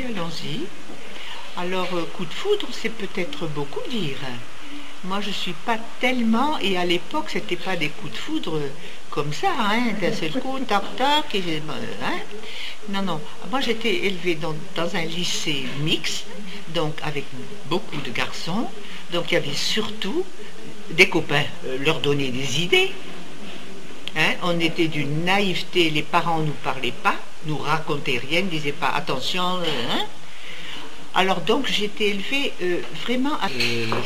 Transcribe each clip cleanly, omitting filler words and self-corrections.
allons-y. Alors, coup de foudre, c'est peut-être beaucoup dire. Moi, je suis pas tellement, et à l'époque, c'était pas des coups de foudre comme ça, hein, d'un seul coup, tac, tac, et, hein. Non, non. Moi, j'étais élevée dans un lycée mixte, donc avec beaucoup de garçons. Donc, il y avait surtout des copains, leur donner des idées. Hein, on était d'une naïveté, les parents ne nous parlaient pas, nous racontaient rien, ne disaient pas attention. Hein. Alors donc j'étais élevée vraiment.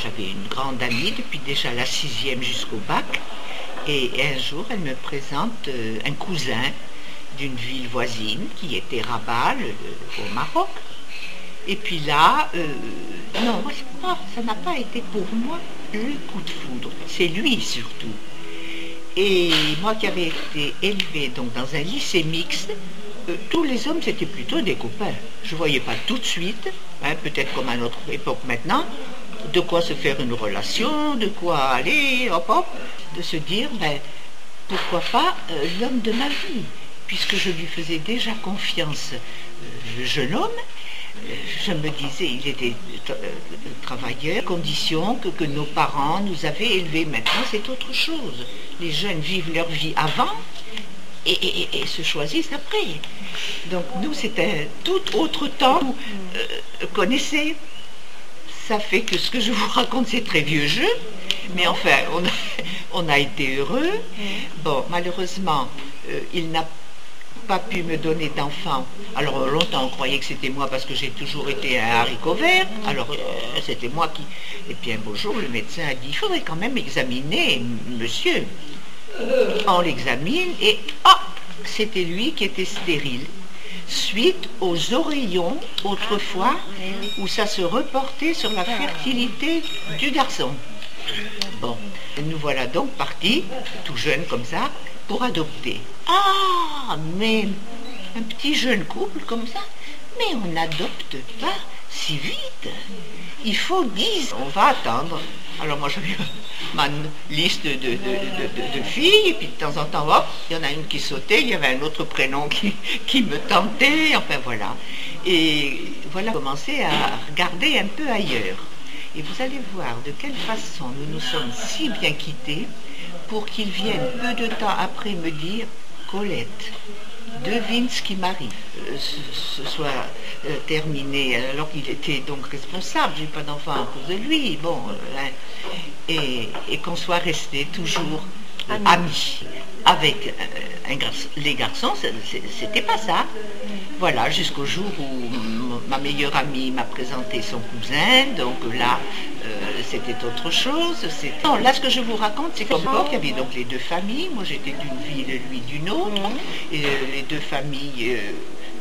J'avais une grande amie depuis déjà la 6e jusqu'au bac, et un jour elle me présente un cousin d'une ville voisine qui était Rabat, au Maroc. Et puis là, non, ça n'a pas été pour moi le coup de foudre, c'est lui surtout. Et moi qui avais été élevée donc dans un lycée mixte, tous les hommes c'était plutôt des copains. Je ne voyais pas tout de suite, hein, peut-être comme à notre époque maintenant, de quoi se faire une relation, de quoi aller, hop hop, de se dire, ben, pourquoi pas l'homme de ma vie, puisque je lui faisais déjà confiance, le jeune homme. Je me disais, il était travailleur, condition que nos parents nous avaient élevés. Maintenant, c'est autre chose. Les jeunes vivent leur vie avant et se choisissent après. Donc, nous, c'est un tout autre temps. Connaissez, ça fait que ce que je vous raconte, c'est très vieux jeu. Mais enfin, on a été heureux. Bon, malheureusement, il n'a pas pu me donner d'enfant. Alors longtemps on croyait que c'était moi parce que j'ai toujours été un haricot vert. Alors c'était moi qui... Et puis un beau jour le médecin a dit il faudrait quand même examiner monsieur. On l'examine et c'était lui qui était stérile. Suite aux oreillons autrefois où ça se reportait sur la fertilité du garçon. Bon, nous voilà donc partis, tout jeunes comme ça, pour adopter. Ah, mais un petit jeune couple comme ça, mais on n'adopte pas si vite. Il faut 10 ans. On va attendre. Alors moi j'avais ma liste de filles, et puis de temps en temps, hop, il y en a une qui sautait, il y avait un autre prénom qui me tentait, enfin voilà. Et voilà, commencer à regarder un peu ailleurs. Et vous allez voir de quelle façon nous nous sommes si bien quittés pour qu'il vienne peu de temps après me dire « Colette, devine ce qui m'arrive. Ce soit terminé alors qu'il était donc responsable, j'ai pas d'enfant à cause de lui, bon, et qu'on soit resté toujours amis avec les garçons, c'était pas ça. Voilà, jusqu'au jour où ma meilleure amie m'a présenté son cousin, donc là, c'était autre chose. Non, là, ce que je vous raconte, c'est qu'à l'époque, il y avait donc les deux familles. Moi, j'étais d'une ville, lui d'une autre. Et les deux familles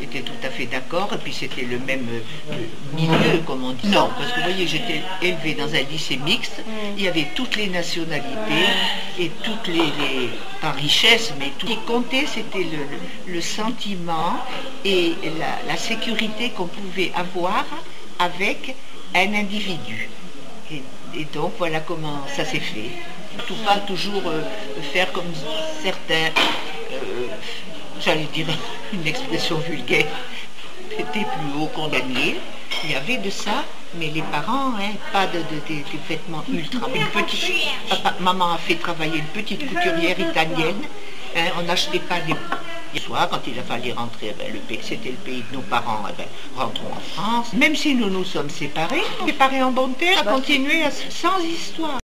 étaient tout à fait d'accord. Et puis, c'était le même milieu, comme on dit. Non, parce que vous voyez, j'étais élevée dans un lycée mixte. Il y avait toutes les nationalités et toutes les pas richesse, mais tout ce qui comptait, c'était le sentiment et la sécurité qu'on pouvait avoir avec un individu. Et donc, voilà comment ça s'est fait. Tout pas toujours faire comme certains, j'allais dire une expression vulgaire, était plus haut qu'on gagnait. Il y avait de ça, mais les parents, hein, pas des vêtements ultra. Maman a fait travailler une petite couturière italienne. Hein, on n'achetait pas des... Soit quand il a fallu rentrer, ben, c'était le pays de nos parents, ben, rentrons en France. Même si nous nous sommes séparés en bon terme, on a continué sans histoire.